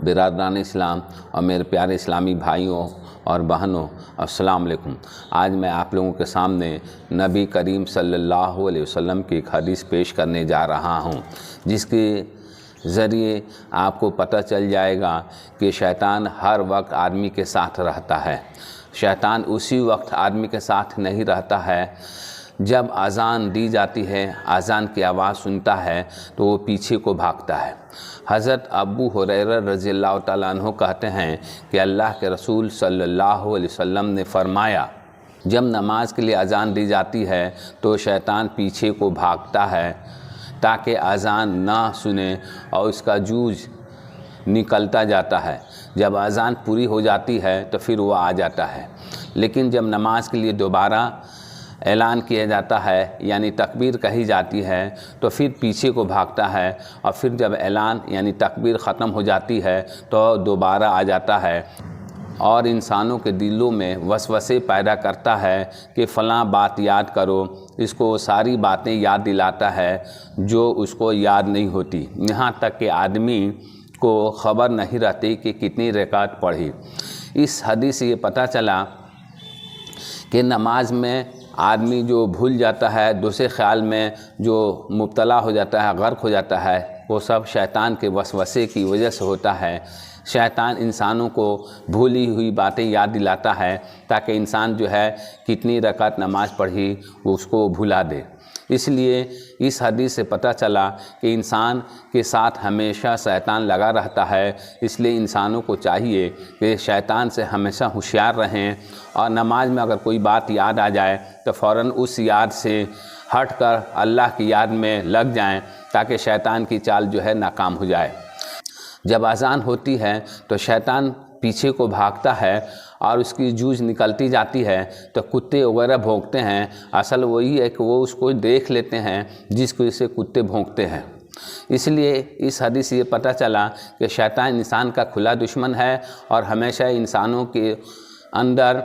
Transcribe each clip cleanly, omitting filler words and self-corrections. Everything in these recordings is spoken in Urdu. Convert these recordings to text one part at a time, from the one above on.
برادران اسلام اور میرے پیارے اسلامی بھائیوں اور بہنوں، السلام علیکم۔ آج میں آپ لوگوں کے سامنے نبی کریم صلی اللہ علیہ وسلم کی ایک حدیث پیش کرنے جا رہا ہوں، جس کے ذریعے آپ کو پتہ چل جائے گا کہ شیطان ہر وقت آدمی کے ساتھ رہتا ہے۔ شیطان اسی وقت آدمی کے ساتھ نہیں رہتا ہے جب اذان دی جاتی ہے، اذان کی آواز سنتا ہے تو وہ پیچھے کو بھاگتا ہے۔ حضرت ابو ہریرہ رضی اللہ تعالیٰ عنہ کہتے ہیں کہ اللہ کے رسول صلی اللہ علیہ وسلم نے فرمایا، جب نماز کے لیے اذان دی جاتی ہے تو شیطان پیچھے کو بھاگتا ہے تاکہ اذان نہ سنے اور اس کا جوج نکلتا جاتا ہے۔ جب اذان پوری ہو جاتی ہے تو پھر وہ آ جاتا ہے، لیکن جب نماز کے لیے دوبارہ اعلان کیا جاتا ہے یعنی تکبیر کہی جاتی ہے تو پھر پیچھے کو بھاگتا ہے، اور پھر جب اعلان یعنی تکبیر ختم ہو جاتی ہے تو دوبارہ آ جاتا ہے اور انسانوں کے دلوں میں وسوسے پیدا کرتا ہے کہ فلاں بات یاد کرو۔ اس کو ساری باتیں یاد دلاتا ہے جو اس کو یاد نہیں ہوتی، یہاں تک کہ آدمی کو خبر نہیں رہتی کہ کتنی رکعت پڑھی۔ اس حدیث سے یہ پتہ چلا کہ نماز میں آدمی جو بھول جاتا ہے، دوسرے خیال میں جو مبتلا ہو جاتا ہے، غرق ہو جاتا ہے، وہ سب شیطان کے وسوسے کی وجہ سے ہوتا ہے۔ شیطان انسانوں کو بھولی ہوئی باتیں یاد دلاتا ہے تاکہ انسان جو ہے کتنی رکعت نماز پڑھی وہ اس کو بھلا دے۔ اس لیے اس حدیث سے پتہ چلا کہ انسان کے ساتھ ہمیشہ شیطان لگا رہتا ہے، اس لیے انسانوں کو چاہیے کہ شیطان سے ہمیشہ ہوشیار رہیں، اور نماز میں اگر کوئی بات یاد آ جائے تو فوراً اس یاد سے ہٹ کر اللہ کی یاد میں لگ جائیں تاکہ شیطان کی چال جو ہے ناکام ہو جائے۔ جب اذان ہوتی ہے تو شیطان پیچھے کو بھاگتا ہے اور اس کی جوج نکلتی جاتی ہے تو کتے وغیرہ بھونکتے ہیں۔ اصل وہی ہے کہ وہ اس کو دیکھ لیتے ہیں جس کو اسے کتے بھونکتے ہیں۔ اس لیے اس حدیث سے یہ پتہ چلا کہ شیطان انسان کا کھلا دشمن ہے اور ہمیشہ انسانوں کے اندر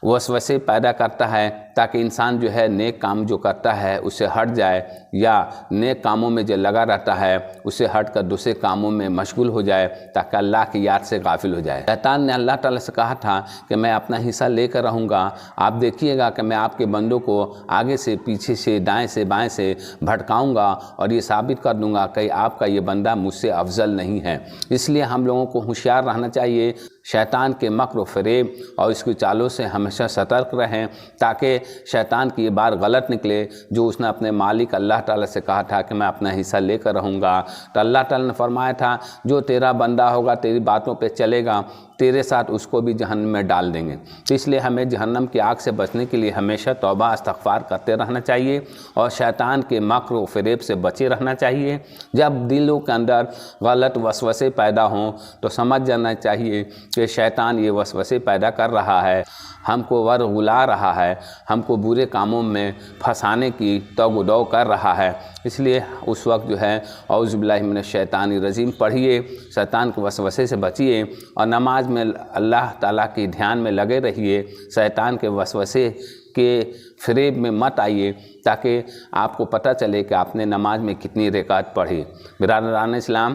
وسوسے پیدا کرتا ہے تاکہ انسان جو ہے نیک کام جو کرتا ہے اسے ہٹ جائے، یا نیک کاموں میں جو لگا رہتا ہے اسے ہٹ کر دوسرے کاموں میں مشغول ہو جائے تاکہ اللہ کی یاد سے غافل ہو جائے۔ شیطان نے اللہ تعالیٰ سے کہا تھا کہ میں اپنا حصہ لے کر رہوں گا، آپ دیکھیے گا کہ میں آپ کے بندوں کو آگے سے پیچھے سے دائیں سے بائیں سے بھٹکاؤں گا اور یہ ثابت کر دوں گا کہ آپ کا یہ بندہ مجھ سے افضل نہیں ہے۔ اس لیے ہم لوگوں کو ہوشیار رہنا چاہیے، شیطان کے مکر و فریب اور اس کی چالوں سے ہمیشہ سترک رہیں تاکہ شیطان کی یہ بات غلط نکلے جو اس نے اپنے مالک اللہ تعالیٰ سے کہا تھا کہ میں اپنا حصہ لے کر رہوں گا۔ تو اللہ تعالیٰ نے فرمایا تھا جو تیرا بندہ ہوگا، تیری باتوں پہ چلے گا، تیرے ساتھ اس کو بھی جہنم میں ڈال دیں گے۔ تو اس لیے ہمیں جہنم کی آگ سے بچنے کے لیے ہمیشہ توبہ استغفار کرتے رہنا چاہیے اور شیطان کے مکر و فریب سے بچے رہنا چاہیے۔ جب دلوں کے اندر غلط وسوسے پیدا ہوں تو سمجھ جانا چاہیے کہ شیطان یہ وسوسے پیدا کر رہا ہے، ہم کو ورغلا رہا ہے، ہم کو برے کاموں میں پھنسانے کی توغ و دو کر رہا ہے۔ اس لیے اس وقت جو ہے اعوذ باللہ من الشیطان الرجیم پڑھیے، شیطان کے وسوسے سے بچیے اور نماز میں اللہ تعالیٰ کے دھیان میں لگے رہیے، شیطان کے وسوسے کے فریب میں مت آئیے تاکہ آپ کو پتہ چلے کہ آپ نے نماز میں کتنی رکعت پڑھی۔ برادران اسلام،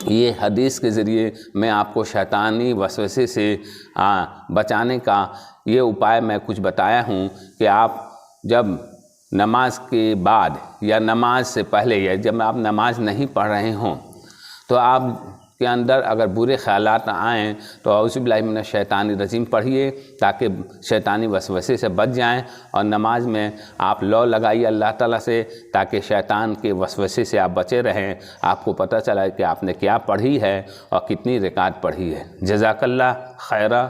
یہ حدیث کے ذریعے میں آپ کو شیطانی وسوسے سے بچانے کا یہ اپائے میں کچھ بتایا ہوں کہ آپ جب نماز کے بعد یا نماز سے پہلے یا جب آپ نماز نہیں پڑھ رہے ہوں تو آپ کے اندر اگر برے خیالات آئیں تو اعوذ باللہ من الشیطان الرجیم پڑھیے تاکہ شیطانی وسوسے سے بچ جائیں، اور نماز میں آپ لو لگائیے اللہ تعالیٰ سے تاکہ شیطان کے وسوسے سے آپ بچے رہیں۔ آپ کو پتہ چلا کہ آپ نے کیا پڑھی ہے اور کتنی رکعت پڑھی ہے۔ جزاک اللہ خیرہ۔